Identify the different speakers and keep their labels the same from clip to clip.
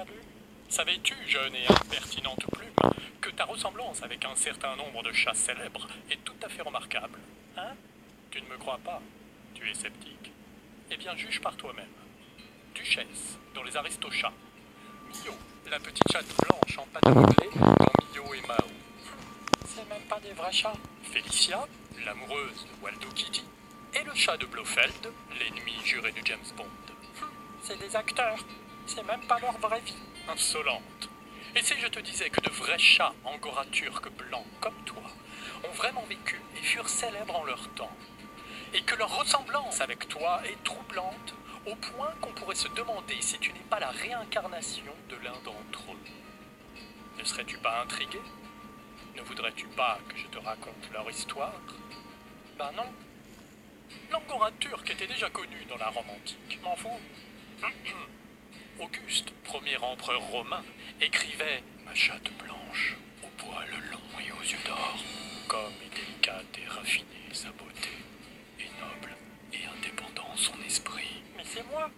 Speaker 1: salut.
Speaker 2: Savais-tu, jeune et impertinente plume, que ta ressemblance avec un certain nombre de chats célèbres est tout à fait remarquable?
Speaker 1: Hein?
Speaker 2: Tu ne me crois pas? Tu es sceptique? Eh bien, juge par toi-même. Duchesse, dans les Aristochats. Mio, la petite chatte blanche en pâte modelée dans Mio et Mao.
Speaker 1: C'est même pas des vrais chats.
Speaker 2: Félicia, l'amoureuse de Waldo Kitty. Et le chat de Blofeld, l'ennemi juré de James Bond.
Speaker 1: C'est des acteurs. C'est même pas leur vraie vie.
Speaker 2: Insolente. Et si je te disais que de vrais chats angora turcs blancs comme toi ont vraiment vécu et furent célèbres en leur temps, et que leur ressemblance avec toi est troublante au point qu'on pourrait se demander si tu n'es pas la réincarnation de l'un d'entre eux? Ne serais-tu pas intrigué? Ne voudrais-tu pas que je te raconte leur histoire?
Speaker 1: Ben non,
Speaker 2: L'angora turc était déjà connu dans la Rome antique.
Speaker 1: m'en fous.
Speaker 2: Auguste, premier empereur romain, écrivait « Ma chatte blanche, aux poils longs et aux yeux d'or, comme est délicate et raffinée sa beauté, et noble et indépendant son esprit. »
Speaker 1: Mais c'est moi.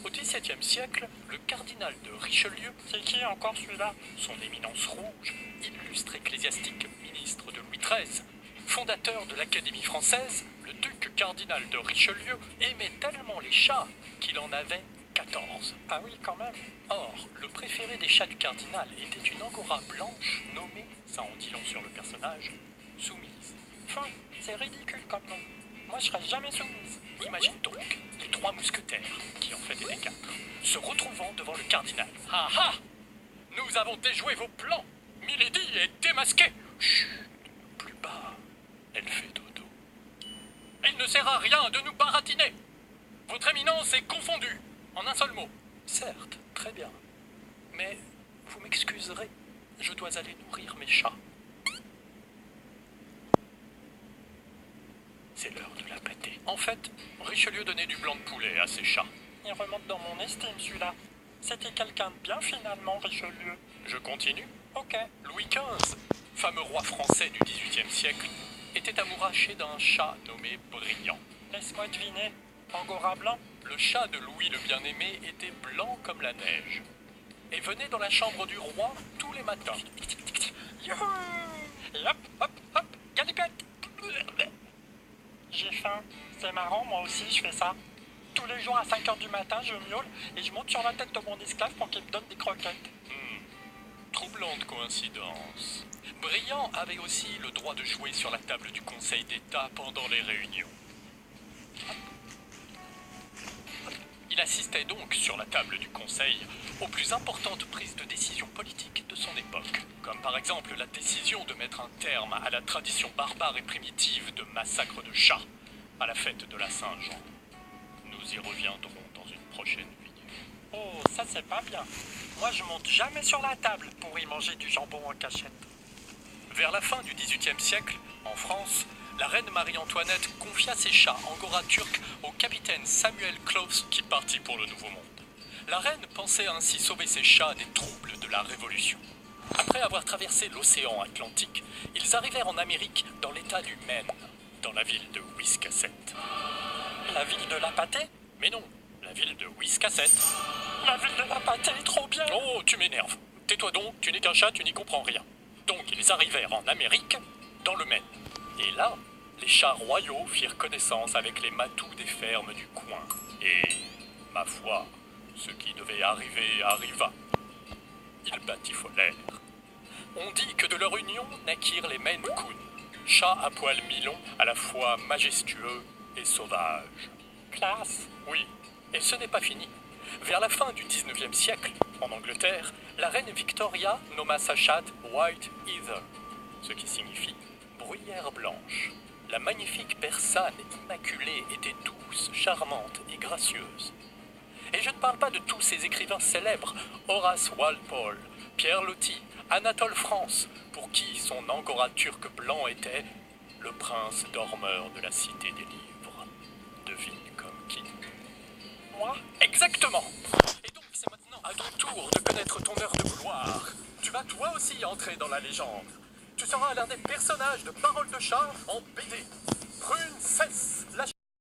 Speaker 2: Au XVIIe siècle, le cardinal de Richelieu,
Speaker 1: C'est qui encore celui-là?
Speaker 2: son éminence rouge, illustre ecclésiastique ministre de Louis XIII, fondateur de l'Académie française, le duc cardinal de Richelieu aimait tellement les chats qu'il en avait 14.
Speaker 1: Ah oui, quand même.
Speaker 2: Or, le préféré des chats du cardinal était une angora blanche nommée, ça en dit long sur le personnage, Soumise.
Speaker 1: C'est ridicule comme nom. Moi, je serais jamais soumise.
Speaker 2: Imagine donc les 3 mousquetaires, qui en fait étaient 4, se retrouvant devant le cardinal. Ah ah! Nous avons déjoué vos plans! Milady est démasquée! Chut! Plus bas. Elle fait dodo. Il ne sert à rien de nous baratiner! Votre éminence est confondue, en un seul mot. Certes, très bien. Mais vous m'excuserez, je dois aller nourrir mes chats. C'est l'heure de la pâtée. En fait, Richelieu donnait du blanc de poulet à ses chats.
Speaker 1: Il remonte dans mon estime, celui-là. C'était quelqu'un de bien, finalement, Richelieu.
Speaker 2: Je continue.
Speaker 1: Ok.
Speaker 2: Louis XV, fameux roi français du XVIIIe siècle, était amouraché d'un chat nommé Brillant.
Speaker 1: Laisse-moi deviner. Angora blanc?
Speaker 2: Le chat de Louis le Bien-Aimé était blanc comme la neige et venait dans la chambre du roi tous les matins.
Speaker 1: Youhou! Et hop, hop, hop, galipette! J'ai faim. C'est marrant, moi aussi, je fais ça. Tous les jours à 5h du matin, je miaule et je monte sur la tête de mon esclave pour qu'il me donne des croquettes.
Speaker 2: Troublante coïncidence. Brillant avait aussi le droit de jouer sur la table du Conseil d'État pendant les réunions. Il assistait donc sur la table du Conseil aux plus importantes prises de décision politiques de son époque, comme par exemple la décision de mettre un terme à la tradition barbare et primitive de massacre de chats à la fête de la Saint-Jean. Nous y reviendrons dans une prochaine vidéo.
Speaker 1: Oh, ça c'est pas bien. Moi, je monte jamais sur la table pour y manger du jambon en cachette.
Speaker 2: Vers la fin du XVIIIe siècle, en France, la reine Marie-Antoinette confia ses chats angora turcs au capitaine Samuel Claus qui partit pour le Nouveau Monde. La reine pensait ainsi sauver ses chats des troubles de la Révolution. Après avoir traversé l'océan Atlantique, ils arrivèrent en Amérique dans l'état du Maine, dans la ville de Wiscasset.
Speaker 1: La ville de la pâtée?
Speaker 2: Mais non, la ville de Wiscasset.
Speaker 1: La ville de la pâtée est trop bien!
Speaker 2: Oh, tu m'énerves. Tais-toi donc, tu n'es qu'un chat, tu n'y comprends rien. Donc ils arrivèrent en Amérique, dans le Maine. Et là, les chats royaux firent connaissance avec les matous des fermes du coin. Et, ma foi, ce qui devait arriver arriva. Ils batifolèrent. On dit que de leur union naquirent les Maine Coon, chats à poils mi-longs, à la fois majestueux et sauvages.
Speaker 1: Classe!
Speaker 2: Oui, et ce n'est pas fini. Vers la fin du XIXe siècle, en Angleterre, la reine Victoria nomma sa chatte White Heather, ce qui signifie bruyère blanche. La magnifique persane immaculée était douce, charmante et gracieuse. Et je ne parle pas de tous ces écrivains célèbres, Horace Walpole, Pierre Loti, Anatole France, pour qui son angora turc blanc était le prince dormeur de la cité des livres. Devine comme qui?
Speaker 1: Moi?
Speaker 2: Exactement. Et donc c'est maintenant à ton tour de connaître ton heure de gloire. Tu vas toi aussi entrer dans la légende. Tu seras l'un des personnages de Paroles de chat en BD. Princesse